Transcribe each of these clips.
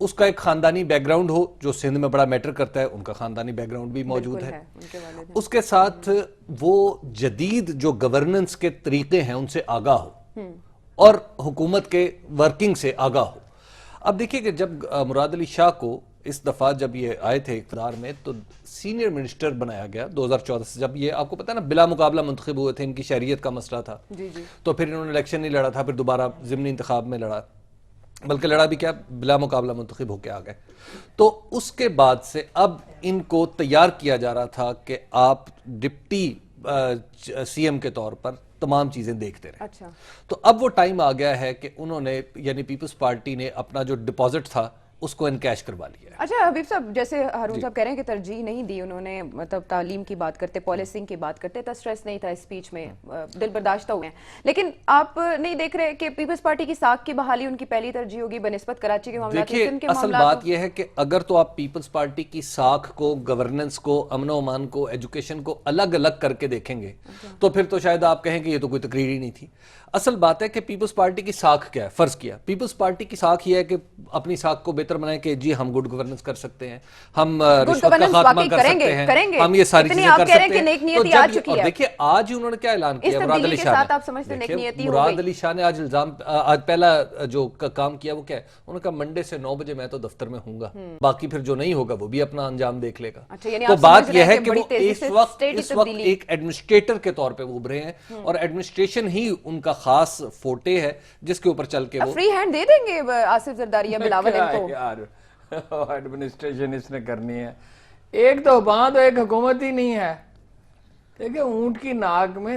اس کا ایک خاندانی بیک گراؤنڈ ہو جو سندھ میں بڑا میٹر کرتا ہے، ان کا خاندانی بیک گراؤنڈ بھی موجود ہے، اس کے ساتھ وہ جدید جو گورننس کے طریقے ہیں ان سے آگاہ ہو اور حکومت کے ورکنگ سے آگاہ ہو۔ اب دیکھیے کہ جب مراد علی شاہ کو اس دفعہ جب یہ آئے تھے اقتدار میں تو سینئر منسٹر بنایا گیا 2014 سے، جب یہ آپ کو پتہ ہے نا بلا مقابلہ منتخب ہوئے تھے، ان کی شہریت کا مسئلہ تھا، تو پھر انہوں نے الیکشن نہیں لڑا تھا، پھر دوبارہ ضمنی انتخاب میں لڑا، بلکہ لڑا بھی کیا بلا مقابلہ منتخب ہو کے آ گئے۔ تو اس کے بعد سے اب ان کو تیار کیا جا رہا تھا کہ آپ ڈپٹی سی ایم کے طور پر تمام چیزیں دیکھتے رہے۔ اچھا، تو اب وہ ٹائم آ گیا ہے کہ انہوں نے یعنی پیپلز پارٹی نے اپنا جو ڈپازٹ تھا اس کو انکیش کروا لیا ہے۔ اچھا حبیب صاحب، جیسے ہارون صاحب کہہ رہے ہیں کہ ترجیح نہیں دی انہوں نے، مطلب تعلیم کی بات کرتے، پالیسنگ کی بات کرتے، تو اسٹریس نہیں تھا اسپیچ میں، دل برداشتہ ہوئے ہیں، لیکن آپ نہیں دیکھ رہے کہ پیپلز پارٹی کی ساکھ کی بحالی ان کی پہلی ترجیح ہوگی بنسبت کراچی کے معاملات؟ دیکھیے اصل بات یہ ہے کہ اگر تو آپ پیپلز پارٹی کی ساکھ کو، گورننس کو، امن و امان کو، ایجوکیشن کو الگ الگ کر کے دیکھیں گے تو پھر تو شاید آپ کہیں کہ یہ تو کوئی تقریر ہی نہیں تھی۔ اصل بات ہے کہ پیپلز پارٹی کی ساکھ کیا ہے، فرض کیا پیپلز پارٹی کی ساکھ یہ ہے کہ اپنی ساکھ کو بہتر بنائیں کہ جی ہم گڈ گورننس کر سکتے ہیں، ہم رشوت کا خاتمہ کر سکتے ہیں، ہم یہ ساری چیزیں کر سکتے ہیں۔ اور دیکھیے آج انہوں نے کیا اعلان کیا مراد علی شاہ نے، مراد علی شاہ نے آج پہلا جو کام کیا وہ کیا ہے، انہوں نے کہا منڈے سے 9 بجے میں تو دفتر میں ہوں گا، باقی پھر جو نہیں ہوگا وہ بھی اپنا انجام دیکھ لے گا۔ تو بات یہ ہے کہ وہ اس وقت ایک ایڈمنسٹریٹر کے طور پہ وہ ابھرے ہیں، اور ایڈمنسٹریشن ہی ان کا خاص فوٹے ہے جس کے اوپر چل کے وہ فری ہینڈ دے دیں گے آصف زرداری یا بلاول ان کو؟ یار ایڈمنسٹریشن اس نے کرنی ہے، ایک تو وہاں تو ایک حکومت ہی نہیں ہے۔ دیکھیں اونٹ کی ناک میں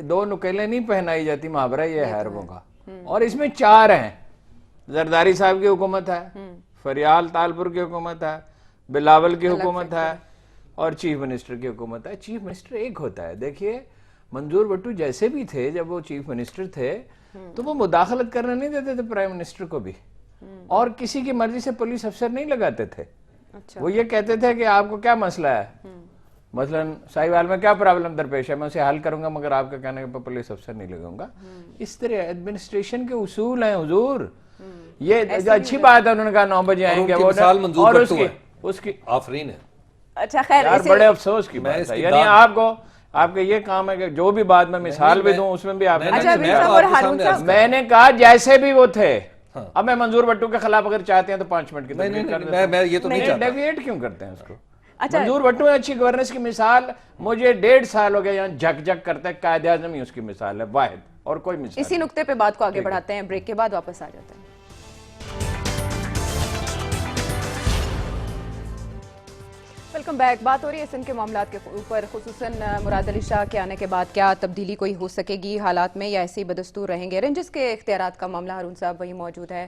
2 نکیلیں نہیں پہنائی جاتی، محاورہ یہ ہے عربوں کا، اور اس میں 4 ہیں۔ زرداری صاحب کی حکومت ہے، فریال تالپور کی حکومت ہے، بلاول کی حکومت ہے، اور چیف منسٹر کی حکومت ہے۔ چیف منسٹر ایک ہوتا ہے، دیکھیے منظور بھٹو جیسے بھی تھے جب وہ چیف منسٹر تھے تو وہ مداخلت کرنے نہیں دیتے تھے پرائم منسٹر کو بھی، اور کسی کی مرضی سے پولیس افسر نہیں لگاتے تھے۔ وہ یہ کہتے تھے کہ آپ کو کیا مسئلہ ہے، مثلا ساہیوال میں کیا پرابلم درپیش ہے، میں اسے حل کروں گا مگر آپ کا کہنے پر پولیس افسر نہیں لگاؤں گا۔ اس طرح ایڈمنسٹریشن کے اصول ہیں حضور۔ یہ اچھی بات ہے انہوں نے کہا 9 بجے آئیں گے، اور اس کی آفرین ہے۔ اچھا خیر، یار بڑے افسوس کی بات ہے، یعنی آپ کا یہ کام ہے کہ جو بھی بات میں مثال بھی دوں اس میں بھی آپ میں نے کہا جیسے بھی وہ تھے۔ اب میں منظور بھٹو کے خلاف اگر چاہتے ہیں تو 5 منٹ کی تقریر کر دیتا ہوں، میں یہ تو نہیں چاہتا، ڈیویٹ کیوں کرتے ہیں اس کو؟ منظور بھٹو اچھی گورننس کی مثال، مجھے 1.5 سال ہو گیا یہاں جھک جھک کرتا ہے، قائد اعظم ہی اس کی مثال ہے واحد، اور کوئی مثال۔ اسی نقطے پہ بات کو آگے بڑھاتے ہیں، بریک کے بعد واپس آ جاتے ہیں۔ Welcome back. بات ہو رہی ہے سندھ کے معاملات کے اوپر، خصوصاً مراد علی شاہ کے آنے کے بعد کیا تبدیلی کوئی ہو سکے گی حالات میں، یا ایسے ہی بدستور رہیں گے؟ رینجرز کے اختیارات کا معاملہ، ہارون صاحب وہی موجود ہے۔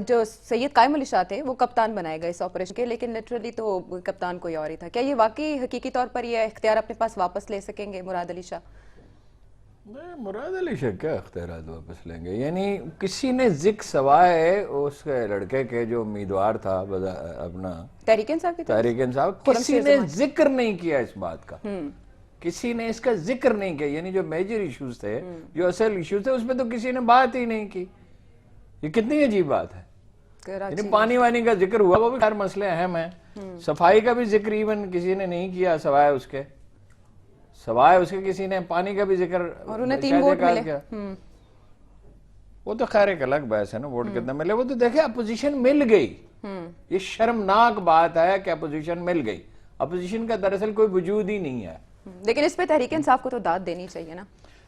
جو سید قائم علی شاہ تھے وہ کپتان بنائے گئے اس آپریشن کے، لیکن لیٹرلی تو کپتان کوئی اور ہی تھا۔ کیا یہ واقعی حقیقی طور پر یہ اختیار اپنے پاس واپس لے سکیں گے مراد علی شاہ؟ مراد علی شاہ کیا اختیارات واپس لیں گے؟ یعنی کسی نے ذکر سوائے اس کے لڑکے کے جو امیدوار تھا اپنا تحریک انصاف، کسی نے ذکر نہیں کیا اس بات کا، کسی نے اس کا ذکر نہیں کیا۔ یعنی جو میجر ایشوز تھے، جو اصل ایشوز تھے، اس پہ تو کسی نے بات ہی نہیں کی۔ یہ کتنی عجیب بات ہے۔ یعنی پانی وانی کا ذکر ہوا، وہ بھی ہر مسئلے اہم ہیں۔ صفائی کا بھی ذکر ایون کسی نے نہیں کیا سوائے اس کے کسی نے پانی کا بھی ذکر، اور انہیں 3 ووٹ ملے۔ وہ تو خیر ایک الگ بحث ہے نا، ووٹ کتنا ملے، وہ تو دیکھیں اپوزیشن مل گئی۔ یہ شرمناک بات ہے کہ اپوزیشن مل گئی، اپوزیشن کا دراصل کوئی وجود ہی نہیں ہے۔ لیکن اس پہ تحریک انصاف کو تو داد دینی چاہیے نا؟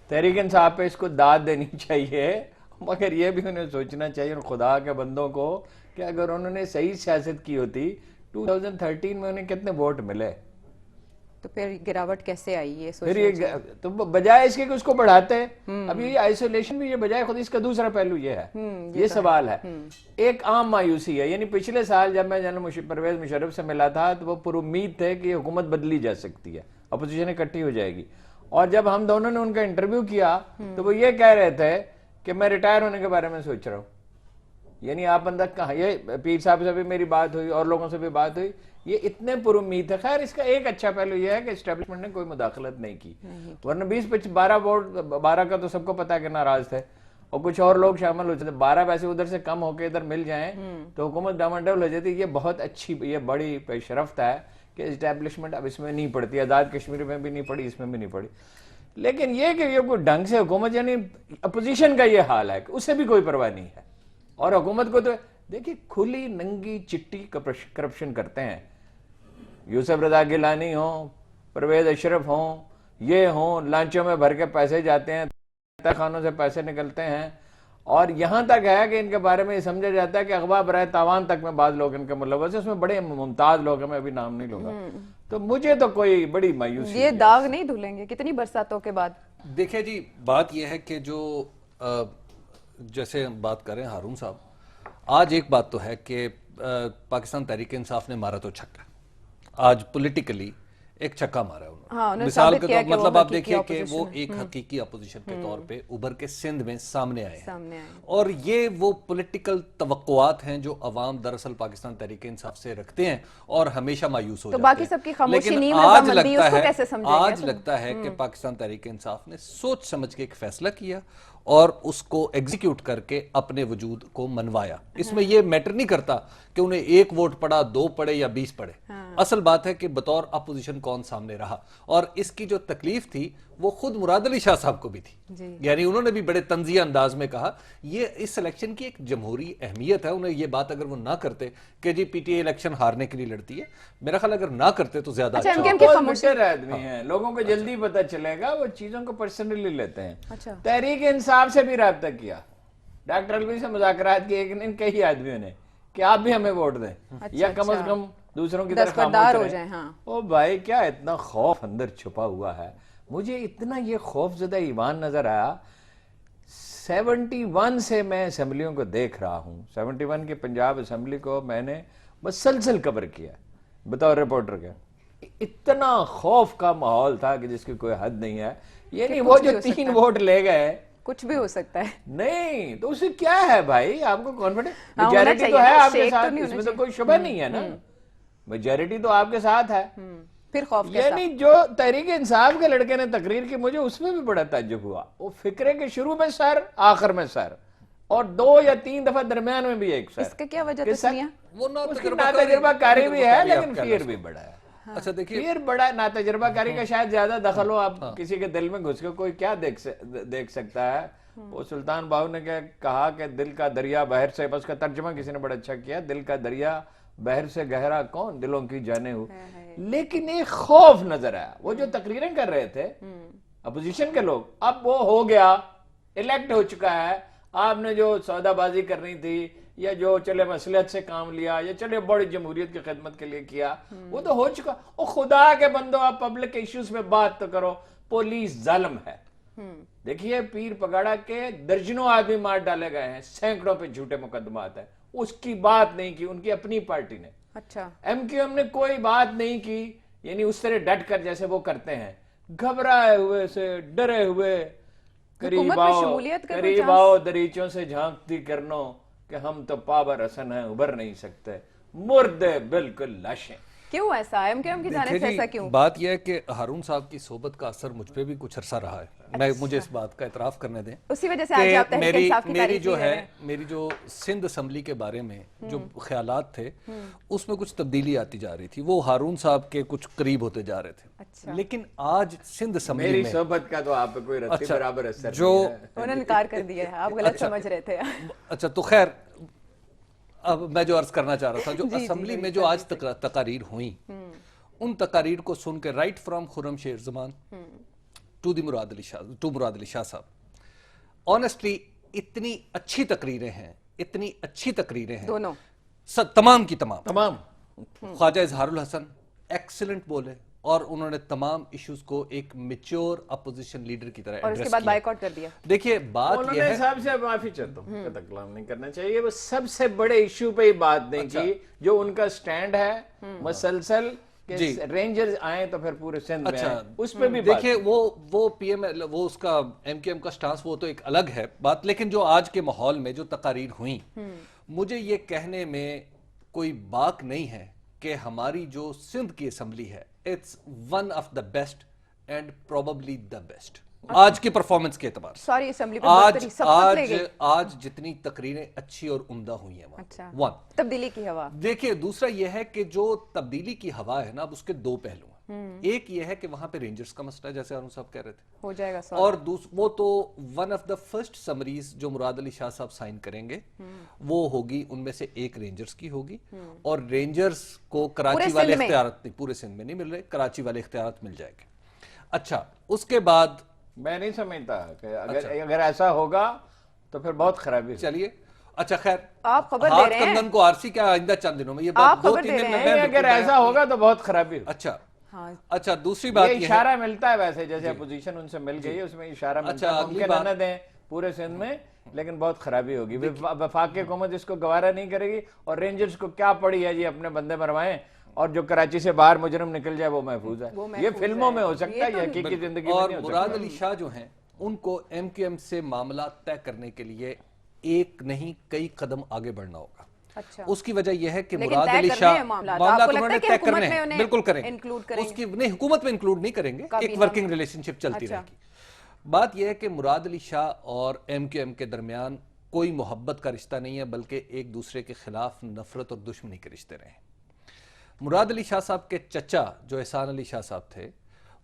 تحریک انصاف پہ اس کو داد دینی چاہیے، مگر یہ بھی انہیں سوچنا چاہیے اور خدا کے بندوں کو کہ اگر انہوں نے صحیح سیاست کی ہوتی 2013 میں انہیں کتنے ووٹ ملے، تو پھر گراوٹ کیسے آئی؟ یہ تو بجائے اس کے کہ اس کو بڑھاتے، اب یہ آئسولیشن بھی، یہ بجائے خود اس کا دوسرا پہلو یہ ہے، یہ سوال ہے۔ ایک عام مایوسی ہے، یعنی پچھلے سال جب میں جنرل پرویز مشرف سے ملا تھا تو وہ پر امید تھے کہ حکومت بدلی جا سکتی ہے، اپوزیشن اکٹھی ہو جائے گی، اور جب ہم دونوں نے ان کا انٹرویو کیا تو وہ یہ کہہ رہے تھے کہ میں ریٹائر ہونے کے بارے میں سوچ رہا ہوں۔ یعنی آپ اندر کہاں، یہ پیر صاحب سے بھی میری بات ہوئی اور لوگوں سے بھی بات ہوئی، یہ اتنے پر امید ہے۔ خیر اس کا ایک اچھا پہلو یہ ہے کہ اسٹیبلشمنٹ نے کوئی مداخلت نہیں کی، ورنہ 20-12 ووٹ 12 کا تو سب کو پتا ہے کہ ناراض تھے، اور کچھ اور لوگ شامل ہو جاتے, 12 پیسے ادھر سے کم ہو کے ادھر مل جائیں تو حکومت ڈامنڈول ہو جاتی ہے. یہ بہت اچھی, یہ بڑی پیش رفت ہے کہ اسٹیبلشمنٹ اب اس میں نہیں پڑتی, آزاد کشمیر میں بھی نہیں پڑی, اس میں بھی نہیں پڑی. لیکن یہ کہ یہ کوئی ڈھنگ سے حکومت, یعنی اپوزیشن کا یہ حال ہے کہ اسے بھی کوئی پرواہ نہیں ہے, اور حکومت کو تو دیکھیے کھلی ننگی چٹی کرپشن کرتے ہیں. یوسف رضا گیلانی ہوں, پرویز اشرف ہوں, یہ ہوں, لانچوں میں بھر کے پیسے جاتے ہیں, خانوں سے پیسے نکلتے ہیں, اور یہاں تک ہے کہ ان کے بارے میں یہ سمجھا جاتا ہے کہ اغوا برائے تاوان تک میں بعض لوگ ان کے ملوث ہیں. اس میں بڑے ممتاز لوگ ہیں, میں ابھی نام نہیں لوں گا. تو مجھے تو کوئی بڑی مایوسی, یہ داغ نہیں دھلیں گے کتنی برساتوں کے بعد. دیکھیں جی, بات یہ ہے کہ جو جیسے ہم بات کریں ہارون صاحب, آج ایک بات تو ہے کہ پاکستان تحریک انصاف نے مارا تو چھکا, آج پولیٹیکلی ایک چھکا مارا ہے انہوں نے. مثال کے طور مطلب آپ دیکھیے کہ وہ ایک حقیقی اپوزیشن کے طور پہ ابھر کے سندھ میں سامنے آئے ہیں, اور یہ وہ پولیٹیکل توقعات ہیں جو عوام دراصل پاکستان تحریک انصاف سے رکھتے ہیں اور ہمیشہ مایوس ہو جاتے ہیں. لیکن آج لگتا ہے کہ پاکستان تحریک انصاف نے سوچ سمجھ کے ایک فیصلہ کیا اور اس کو ایگزیکیوٹ کر کے اپنے وجود کو منوایا. اس میں یہ میٹر نہیں کرتا کہ انہیں 1 ووٹ پڑا, 2 پڑے یا 20 پڑے. اصل بات ہے کہ بطور اپوزیشن کون سامنے رہا, اور اس کی جو تکلیف تھی وہ خود مراد علی شاہ صاحب کو بھی تھی. یعنی انہوں نے بھی بڑے طنزیہ انداز میں کہا یہ اس الیکشن کی ایک جمہوری اہمیت ہے. انہیں یہ بات اگر وہ نہ کرتے کہ جی پی ٹی اے الیکشن ہارنے کے لیے لڑتی ہے, میرا خیال اگر نہ کرتے تو زیادہ اچھا. آدمی ہیں, لوگوں کو جلدی پتہ چلے گا, وہ چیزوں کو پرسنلی لیتے ہیں. تحریک انصاف سے بھی رابطہ کیا, ڈاکٹر الوی سے مذاکرات کیے ان کئی آدمیوں نے کہ آپ بھی ہمیں ووٹ دیں یا کم از کم دوسروں کی طرح خاموش ہو جائیں. او بھائی کیا اتنا خوف اندر چھپا ہوا ہے. مجھے اتنا یہ خوف زدہ ایمان نظر آیا. 71 سے میں اسمبلیوں کو دیکھ رہا ہوں, 71 کی پنجاب اسمبلی کو میں نے مسلسل کور کیا بطور رپورٹر کے. اتنا خوف کا ماحول تھا کہ جس کی کوئی حد نہیں ہے. یعنی وہ جو 3 ووٹ لے گئے, کچھ بھی ہو سکتا ہے. نہیں تو اسے کیا ہے بھائی, آپ کو کانفیڈنس میجارٹی تو ہے آپ کے ساتھ, اس میں تو کوئی شبہ نہیں ہے نا, میجارٹی تو آپ کے ساتھ ہے. پھر خوف یعنی جو تحریک انصاف کے لڑکے نے تقریر کی, مجھے اس میں بھی بڑا تعجب ہوا. وہ فکرے کے شروع میں سر, آخر میں سر, اور 2 یا 3 دفعہ درمیان میں بھی ایک سر. اس کا کیا وجہ تسمیہ؟ وہ ناتجربہ کاری بھی ہے لیکن فیر بھی بڑا ہے. اچھا دیکھیے, فیر بڑا, ناتجربہ کاری کا شاید زیادہ دخل ہو. آپ کسی کے دل میں گھس کے کوئی کیا دیکھ سکتا ہے. وہ سلطان باہو نے کہا کہ دل کا دریا بحر سے, بس کا ترجمہ کسی نے بڑا اچھا کیا, دل کا دریا بحر سے گہرا کون دلوں کی جانے ہو. لیکن ایک خوف نظر آیا. وہ جو تقریریں کر رہے تھے اپوزیشن کے لوگ, اب وہ ہو گیا, الیکٹ ہو چکا ہے, آپ نے جو سودا بازی کرنی تھی یا جو چلے مصلحت سے کام لیا یا چلے بڑی جمہوریت کی خدمت کے لیے کیا, وہ تو ہو چکا. او خدا کے بندو, آپ پبلک ایشوز میں بات تو کرو. پولیس ظالم ہے. دیکھیے پیر پگاڑا کے درجنوں آدمی مار ڈالے گئے ہیں, سینکڑوں پہ جھوٹے مقدمات ہیں. اس کی بات نہیں کی ان کی اپنی پارٹی نے. اچھا, ایم کیو ایم نے کوئی بات نہیں کی, یعنی اس طرح ڈٹ کر جیسے وہ کرتے ہیں, گھبرائے ہوئے سے, ڈرے ہوئے, قریب آؤ دریچوں سے جھانکتی کرنو کہ ہم تو پاور حسن ہیں, ابھر نہیں سکتے, مردے بالکل لاشیں. کیوں ایسا ہے, ایم کیو ایم کی جانب سے ایسا کیوں؟ بات یہ ہے کہ ہارون صاحب کی صحبت کا اثر مجھ پہ بھی کچھ عرصہ رہا ہے. مجھے اس بات کا اعتراف کرنے دیں, اسی وجہ سے آج آپ تحریک انصاف کی تعریف کی ہے. میری جو سندھ اسمبلی کے بارے میں جو خیالات تھے اس میں کچھ تبدیلی آتی جا رہی تھی. وہ ہارون صاحب کے کچھ قریب ہوتے جا رہے تھے. لیکن آج سندھ اسمبلی میں میری صحبت کا تو آپ پہ کوئی رتی برابر اثر جو انہوں نے انکار کر دیا ہے, آپ غلط سمجھ رہے تھے. اچھا تو خیر, اب میں جو عرض کرنا چاہ رہا تھا, جو اسمبلی میں جو آج تقاریر ہوئیں, ان تقاریر کو سن کے رائٹ فرام خرم شیر زمان ٹو مراد علی شاہ صاحب, آنیسٹلی اتنی اچھی تقریریں ہیں دونوں, تمام کی تمام. خواجہ اظہار الحسن ایکسلنٹ بولے, اور انہوں نے تمام ایشوز کو ایک میچور اپوزیشن لیڈر کی طرح اور اس کے بعد بائیک آؤٹ کر دیا. دیکھیے بات یہ ہے, سب سے معافی چاہتا ہوں, تکلام نہیں کرنا چاہیے, وہ سب سے بڑے ایشو پہ ہی بات نہیں کی جو ان کا سٹینڈ ہے مسلسل, رینجرز آئیں تو پھر پورے سندھ میں آئیں, اس پہ بھی دیکھیں وہ پی ایم, وہ اس کا ایم کیو ایم کا سٹانس, وہ تو ایک الگ ہے بات. لیکن جو آج کے ماحول میں جو تقاریر ہوئیں, مجھے یہ کہنے میں کوئی باک نہیں ہے کہ ہماری جو سندھ کی اسمبلی ہے, it's one of the best and probably the best. آج کی پرفارمنس کے اعتبار سے. ساری اسمبلی پہ برتری سبقت لے گئی. آج جتنی تقریریں اچھی اور عمدہ ہوئی ہیں وہاں. اچھا. ون تبدیلی کی ہوا. دیکھیے دوسرا یہ ہے کہ جو تبدیلی کی ہوا ہے نا اب اس کے دو پہلو ہیں. ایک یہ ہے کہ وہاں پہ رینجرز کا مسئلہ ہے جیسے ہارون صاحب کہہ رہے تھے ہو جائے گا اور وہ تو one of the first summaries جو مراد علی شاہ صاحب سائن کریں گے وہ ہوگی ان میں سے ایک رینجرز کی ہوگی اور رینجرز کو کراچی والے اختیارات نہیں پورے سندھ میں نہیں مل رہے, کراچی والے اختیارات مل جائے گے. اچھا اس کے بعد میں نہیں سمجھتا کہ اگر ایسا ہوگا تو پھر بہت خرابی. چلیے اچھا خیر آپ خبر دے رہے ہیں کندن کو آرسی کیا آئندہ چند دنوں میں یہ بات 2-3 دن میں اگر ایسا ہوگا تو بہت خرابی. اچھا دوسری بات یہ اشارہ ملتا ہے ویسے جیسے اپوزیشن ان سے مل گئی اس میں اشارہ ملتا ہے ممکن نہ دیں پورے سندھ میں لیکن بہت خرابی ہوگی. وفاقی حکومت اس کو گوارا نہیں کرے گی اور رینجرز کو کیا پڑی ہے جی اپنے بندے مروائیں اور جو کراچی سے باہر مجرم نکل جائے وہ محفوظ ہے. یہ فلموں میں ہو سکتا ہے, یہ حقیقی زندگی میں اور نہیں ہو سکتا. مراد علی شاہ جو ہیں ان کو ایم کیو ایم سے معاملات طے کرنے کے لیے ایک نہیں کئی قدم آگے بڑھنا ہوگا. اس کی وجہ یہ ہے کہ مراد علی شاہ معاملات انہوں نے طے کرنے ہیں, بالکل کریں اس کی نہیں حکومت میں انکلوڈ نہیں کریں گے, ایک ورکنگ ریلیشن شپ چلتی رہے گی. بات یہ ہے کہ مراد علی شاہ اور ایم کیو ایم کے درمیان کوئی محبت کا رشتہ نہیں ہے بلکہ ایک دوسرے کے خلاف نفرت اور دشمنی کے رشتے رہے ہیں. مراد علی شاہ صاحب کے چچا جو احسان علی شاہ صاحب تھے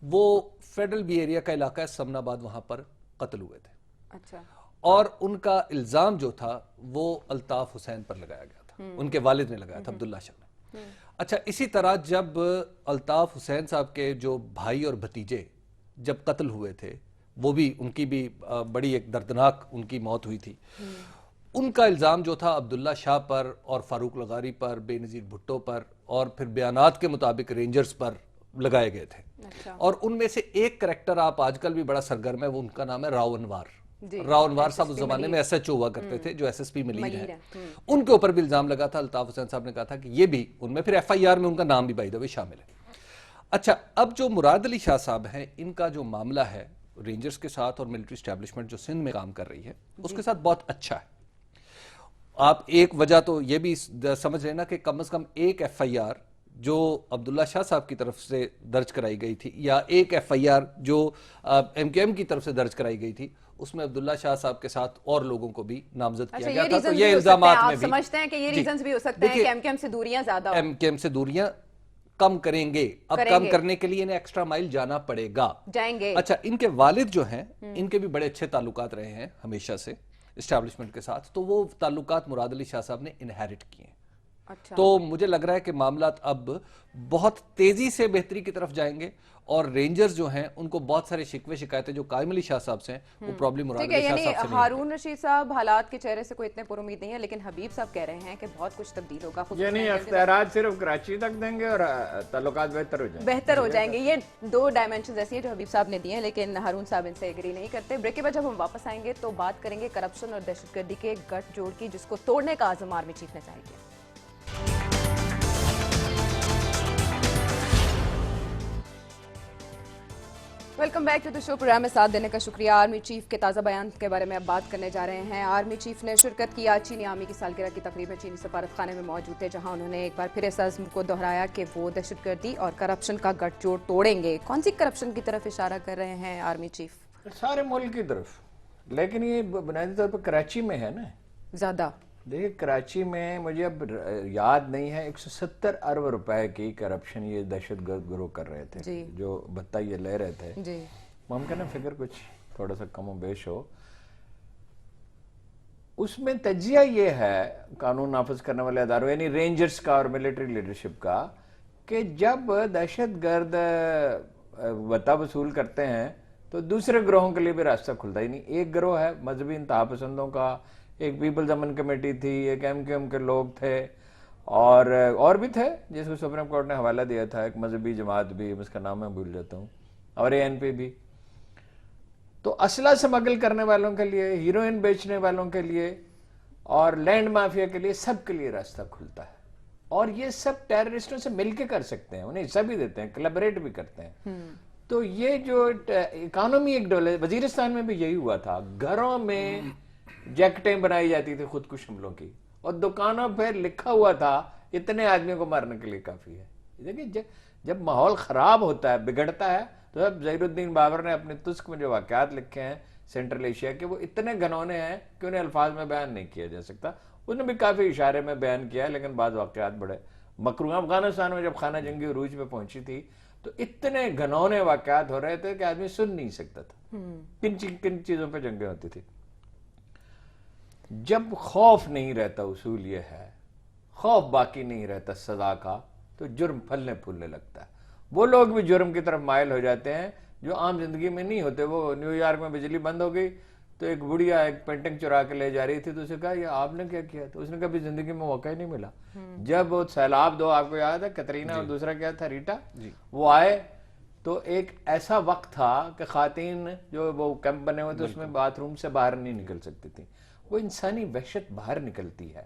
وہ فیڈرل بی ایریا کا علاقہ ہے سمن آباد, وہاں پر قتل ہوئے تھے. اچھا. اور ان کا الزام جو تھا وہ الطاف حسین پر لگایا گیا تھا, ان کے والد نے لگایا تھا عبداللہ شاہ نے. اچھا اسی طرح جب الطاف حسین صاحب کے جو بھائی اور بھتیجے جب قتل ہوئے تھے وہ بھی ان کی بھی بڑی ایک دردناک ان کی موت ہوئی تھی. ان کا الزام جو تھا عبداللہ شاہ پر اور فاروق لغاری پر, بے نظیر بھٹو پر اور پھر بیانات کے مطابق رینجرز پر لگائے گئے تھے. اور ان میں سے ایک کریکٹر آپ آج کل بھی بڑا سرگرم ہے وہ ان کا نام ہے راؤ انوار. راؤ انوار صاحب اس زمانے میں ایس ایچ او ہوا کرتے تھے جو ایس ایس پی ملیر ہیں. ان کے اوپر بھی الزام لگا تھا. الطاف حسین صاحب نے کہا تھا کہ یہ بھی ان میں پھر ایف آئی آر میں ان کا نام بھی بائی دا وے شامل ہے. اچھا اب جو مراد علی شاہ صاحب ہیں ان کا جو معاملہ ہے رینجرز کے ساتھ اور ملٹری اسٹیبلشمنٹ جو سندھ میں کام کر رہی ہے اس کے ساتھ بہت اچھا ہے. آپ ایک وجہ تو یہ بھی سمجھ رہے نا کہ کم از کم ایک ایف آئی آر جو عبداللہ شاہ صاحب کی طرف سے درج کرائی گئی تھی یا ایک ایف آئی آر جو ایم کیو ایم کی طرف سے درج کرائی گئی تھی اس میں عبداللہ شاہ صاحب کے ساتھ اور لوگوں کو بھی نامزد کیا گیا تھا. تو یہ الزامات میں بھی سمجھتے ہیں کہ یہ ریزنز بھی ہو سکتے ہیں کہ ایم کیو ایم سے دوریاں زیادہ ہوں, ایم کیو ایم سے دوریاں کم کریں گے. اب کم کرنے کے لیے انہیں ایکسٹرا مائل جانا پڑے گا, جائیں گے. اچھا ان کے والد جو ہیں ان کے بھی بڑے اچھے تعلقات رہے ہیں ہمیشہ سے اسٹیبلشمنٹ کے ساتھ, تو وہ تعلقات مراد علی شاہ صاحب نے انہیرٹ کیے ہیں. تو مجھے لگ رہا ہے کہ معاملات اب بہت تیزی سے بہتری کی طرف جائیں گے اور رینجرز جو ہیں ان کو بہت سارے شکوے شکایتیں جو قائم علی شاہ صاحب سے ہیں وہ پرابلم مراد علی شاہ صاحب سے نہیں. ہارون رشید صاحب حالات کے چہرے سے کوئی اتنے پر امید نہیں ہے لیکن حبیب صاحب کہہ رہے ہیں کہ بہت کچھ تبدیل ہوگا. یعنی اختیارات صرف کراچی تک دیں گے اور تعلقات بہتر ہو جائیں گے. یہ دو ڈائمینشنز ایسی ہیں جو حبیب صاحب نے دیے ہیں لیکن ہارون صاحب ان سے ایگری نہیں کرتے. بریک کے بعد جب ہم واپس آئیں گے تو بات کریں گے کرپشن اور دہشت گردی کے گٹھ جوڑ کی جس کو توڑنے کا عزم آرمی چیف نے ظاہر کیا. Welcome back to the show. Programme میں ساتھ دینے کا شکریہ. آرمی چیف کے تازہ بیان کے بارے میں اب بات کرنے جا رہے ہیں. آرمی چیف نے شرکت کی آج چینی آرمی کی سالگرہ کی تقریب میں چینی سفارت خانے میں موجود تھے جہاں انہوں نے ایک بار پھر اس عزم کو دہرایا کہ وہ دہشت گردی اور کرپشن کا گٹھ جوڑ توڑیں گے. کون سی کرپشن کی طرف اشارہ کر رہے ہیں آرمی چیف؟ سارے ملک کی طرف, لیکن یہ بنیادی طور پر کراچی میں ہے نا زیادہ. دیکھیں کراچی میں مجھے اب یاد نہیں ہے 170 ارب روپے کی کرپشن یہ دہشت گرد گروہ کر رہے تھے جو بھتہ یہ لے رہے تھے. ممکن ہے فگر کچھ تھوڑا سا کم و بیش ہو. اس میں تجزیہ یہ ہے قانون نافذ کرنے والے اداروں یعنی رینجرز کا اور ملٹری لیڈرشپ کا کہ جب دہشت گرد بھتہ وصول کرتے ہیں تو دوسرے گروہوں کے لیے بھی راستہ کھلتا ہی نہیں. ایک گروہ ہے مذہبی انتہا پسندوں کا, ایک پیپلز امن کمیٹی تھی, ایک ایم کیو ایم کے لوگ تھے اور بھی تھے جس کو سپریم کورٹ نے حوالہ دیا تھا, ایک مذہبی جماعت بھی, اس کا نام میں بھول جاتا ہوں, اور اے این پی بھی. تو اسلحہ سمگل کرنے والوں کے لیے, ہیروئن بیچنے والوں کے لیے اور لینڈ مافیا کے لیے سب کے لیے راستہ کھلتا ہے. اور یہ سب ٹیررسٹوں سے مل کے کر سکتے ہیں, انہیں حصہ بھی دیتے ہیں, کلیبریٹ بھی کرتے ہیں. تو یہ جو اکانومی ایک ڈولر, وزیرستان میں بھی یہی ہوا تھا. گھروں میں جیکٹیں بنائی جاتی تھی خودکش حملوں کی اور دکانوں پہ لکھا ہوا تھا اتنے آدمیوں کو مارنے کے لیے کافی ہے. دیکھیں جب ماحول خراب ہوتا ہے, بگڑتا ہے تو اب ظہیر الدین بابر نے اپنے تسک میں جو واقعات لکھے ہیں سینٹرل ایشیا کے، وہ اتنے گھنونے ہیں کہ انہیں الفاظ میں بیان نہیں کیا جا سکتا. اس نے بھی کافی اشارے میں بیان کیا ہے، لیکن بعض واقعات بڑے مکروہ. افغانستان میں جب خانہ جنگی عروج پہ پہنچی تھی تو اتنے گھنونے واقعات ہو رہے تھے کہ آدمی سن نہیں سکتا تھا. کن چیزوں پہ جنگیں ہوتی تھی. جب خوف نہیں رہتا، اصول یہ ہے، خوف باقی نہیں رہتا سزا کا، تو جرم پھلنے پھولنے لگتا ہے. وہ لوگ بھی جرم کی طرف مائل ہو جاتے ہیں جو عام زندگی میں نہیں ہوتے. وہ نیو یارک میں بجلی بند ہو گئی تو ایک بڑھیا ایک پینٹنگ چرا کے لے جا رہی تھی، تو اسے کہا یہ آپ نے کیا کیا؟ تو اس نے کبھی زندگی میں موقع ہی نہیں ملا. جب وہ سیلاب دو، آپ کو یاد ہے، کترینا اور دوسرا کیا تھا، ریٹا، وہ آئے تو ایک ایسا وقت تھا کہ خواتین جو وہ کیمپ بنے ہوئے تھے اس میں باتھ روم سے باہر نہیں نکل سکتی تھیں. وہ انسانی وحشت باہر نکلتی ہے.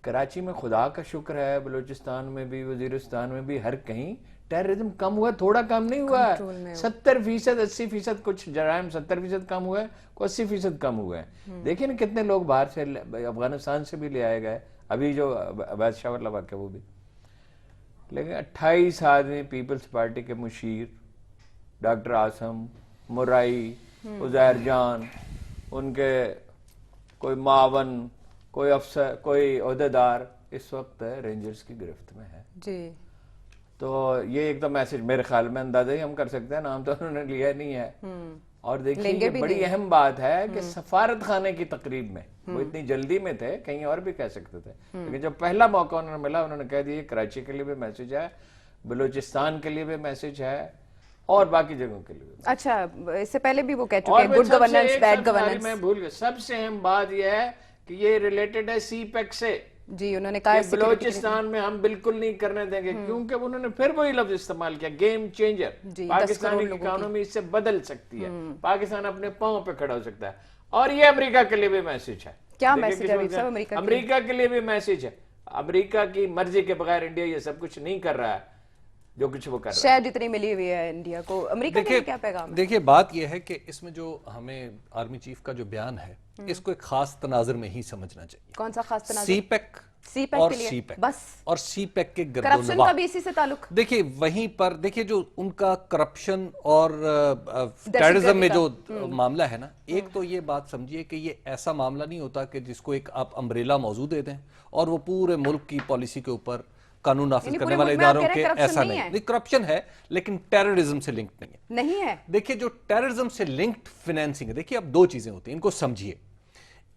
کراچی میں خدا کا شکر ہے، بلوچستان میں بھی، وزیرستان میں بھی، ہر کہیں ٹیررزم کم ہوا ہے. تھوڑا کم نہیں ہوا ہے، 70%، 80%، کچھ جرائم 70% کم ہوئے ہیں، کوئی 80% کم ہوئے ہیں. دیکھیں نا کتنے لوگ باہر سے، افغانستان سے بھی لے آئے گئے، ابھی جو عبید شاہ والا واقعہ وہ بھی. لیکن 28 آدمی پیپلز پارٹی کے مشیر ڈاکٹر عاصم، مرائی، عزیر جان، ان کے کوئی معاون، کوئی افسر، کوئی عہدیدار اس وقت رینجرز کی گرفت میں ہے. جی تو یہ ایک تو میسج میرے خیال میں اندازہ ہی ہم کر سکتے ہیں، نام تو انہوں نے لیا نہیں ہے. اور دیکھیے یہ بڑی اہم بات ہے کہ سفارت خانے کی تقریب میں وہ اتنی جلدی میں تھے، کہیں اور بھی کہہ سکتے تھے، لیکن جب پہلا موقع انہوں نے ملا انہوں نے کہہ دیا کراچی کے لیے بھی میسج ہے، بلوچستان کے لیے بھی میسج ہے، اور باقی جگہوں کے لیے بھی. اچھا، اس سے پہلے بھی وہ کہہ چکے ہیں گڈ گورننس، بیڈ گورننس. میں بھول گیا، سب سے اہم بات یہ ہے کہ یہ ریلیٹڈ ہے سی پیک سے. جی انہوں نے کہا بلوچستان میں ہم بالکل نہیں کرنے دیں گے، کیونکہ انہوں نے پھر وہی لفظ استعمال کیا، گیم چینجر. پاکستانی اکانومی اس سے بدل سکتی ہے، پاکستان اپنے پاؤں پہ کھڑا ہو سکتا ہے. اور یہ امریکہ کے لیے بھی میسج ہے. کیا میسج ہے امریکہ کے لیے بھی میسج ہے. امریکہ کی مرضی کے بغیر انڈیا یہ سب کچھ نہیں کر رہا ہے جو کچھ وہ کر رہا ہے. شاید جتنی ملی ہوئی ہے انڈیا کو، امریکہ کے لیے کیا پیغام ہے؟ دیکھیے بات یہ ہے کہ اس میں جو ہمیں آرمی چیف کا جو بیان ہے اس کو ایک خاص تناظر میں ہی سمجھنا چاہیے. کون سا خاص تناظر؟ سی پیک اور سی پیک، بس، اور سی پیک کے گرد و کرپشن نواح کا بھی اسی سے تعلق. دیکھیے وہیں پر دیکھیے جو ان کا کرپشن اور ٹیررزم میں جو معاملہ ہے نا، ایک تو یہ بات سمجھیے کہ یہ ایسا معاملہ نہیں ہوتا کہ جس کو ایک آپ امبریلا موضوع دے دیں اور وہ پورے ملک کی پالیسی کے اوپر قانون نافذ کرنے والے اداروں کے، ایسا نہیں. کرپشن ہے لیکن ٹیررزم سے لنکڈ نہیں ہے. دیکھیے جو ٹیررزم سے لنکڈ فنانسنگ ہے، دیکھیے اب دو چیزیں ہوتی ہیں، ان کو سمجھیے.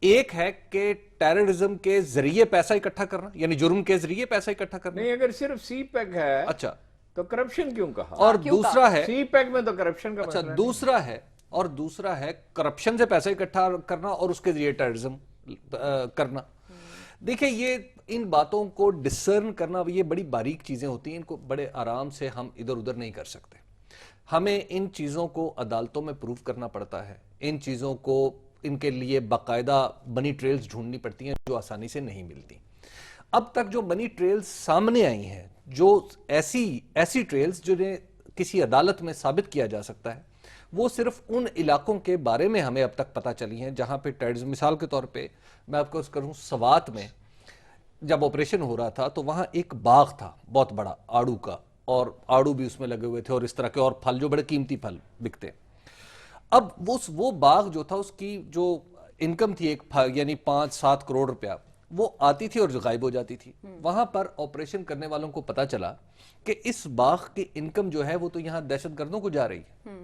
ایک ہے کہ ٹیررزم کے ذریعے پیسہ اکٹھا کرنا، یعنی جرم کے ذریعے پیسہ اکٹھا کرنا. نہیں، اگر صرف سی پیک ہے اچھا تو کرپشن کیوں کہا؟ اور دوسرا ہے سی پیک میں تو کرپشن کا اچھا دوسرا ہے کرپشن سے پیسہ اکٹھا کرنا اور اس کے ذریعے ٹیررزم کرنا. دیکھیں یہ ان باتوں کو ڈسرن کرنا یہ بڑی باریک چیزیں ہوتی ہیں، ان کو بڑے آرام سے ہم ادھر ادھر نہیں کر سکتے. ہمیں ان چیزوں کو عدالتوں میں پروف کرنا پڑتا ہے، ان چیزوں کو ان کے لیے باقاعدہ منی ٹریلز ڈھونڈنی پڑتی ہیں جو آسانی سے نہیں ملتی. اب تک جو منی ٹریلز سامنے آئی ہیں، جو ایسی ٹریلز جنہیں کسی عدالت میں ثابت کیا جا سکتا ہے، وہ صرف ان علاقوں کے بارے میں ہمیں اب تک پتہ چلی ہیں جہاں پہ ٹیررزم. مثال کے طور پہ میں آپ کو اس کروں، سوات میں جب آپریشن ہو رہا تھا تو وہاں ایک باغ تھا بہت بڑا آڑو کا، اور آڑو بھی اس میں لگے ہوئے تھے اور اس طرح کے اور پھل جو بڑے قیمتی پھل بکتے. اب وہ باغ جو تھا اس کی جو انکم تھی ایک یعنی 5-7 کروڑ روپیہ وہ آتی تھی اور جو غائب ہو جاتی تھی. وہاں پر آپریشن کرنے والوں کو پتا چلا کہ اس باغ کی انکم جو ہے وہ تو یہاں دہشت گردوں کو جا رہی ہے،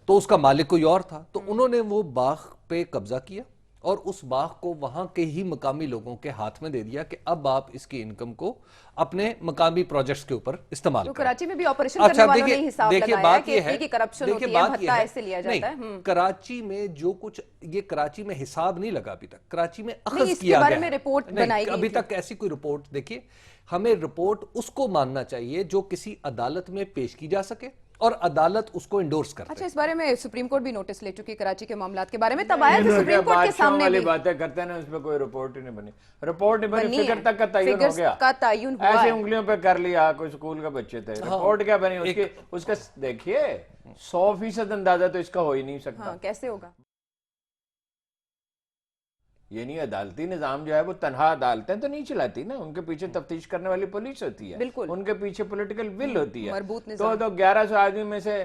تو اس کا مالک کوئی اور تھا. تو انہوں نے وہ باغ پہ قبضہ کیا اور اس باغ کو وہاں کے ہی مقامی لوگوں کے ہاتھ میں دے دیا کہ اب آپ اس کی انکم کو اپنے مقامی پروجیکٹس کے اوپر استعمال کریں. کراچی میں بھی آپریشن کرنے والوں نے حساب لگایا کہ اس کی کرپشن ہوتی ہے، بھتہ ایسے لیا جاتا ہے. کراچی میں جو کچھ یہ کراچی میں حساب نہیں لگا ابھی تک، کراچی میں اخذ کیا گیا ہے. اس کے بارے میں رپورٹ بنائی گئی ابھی تک ایسی کوئی رپورٹ. دیکھیے ہمیں رپورٹ اس کو ماننا چاہیے جو کسی عدالت میں پیش کی جا سکے اور عدالت اس کو انڈورس کرتے. اچھا، اس بارے میں سپریم کورٹ بھی نوٹس لے چکی کراچی کے معاملات کے بارے میں، تب آیا کہ سپریم کورٹ کے سامنے والی باتیں کرتے ہیں نا، اس پہ کوئی رپورٹ ہی نہیں بنی. رپورٹ نہیں بنی، فگر تک کا تعین ہو گیا، ایسے انگلیوں پہ کر لیا. کوئی سکول کا بچے تھے، رپورٹ کیا بنی اس کا؟ دیکھیے 100% اندازہ تو اس کا ہو ہی نہیں سکتا. کیسے ہوگا؟ یعنی عدالتی نظام جو ہے وہ تنہا عدالتیں تو نہیں چلاتی نا، ان کے پیچھے تفتیش کرنے والی پولیس ہوتی ہے، ان کے پیچھے پولیٹیکل ول ہوتی ہے. تو 1100 آدمی میں سے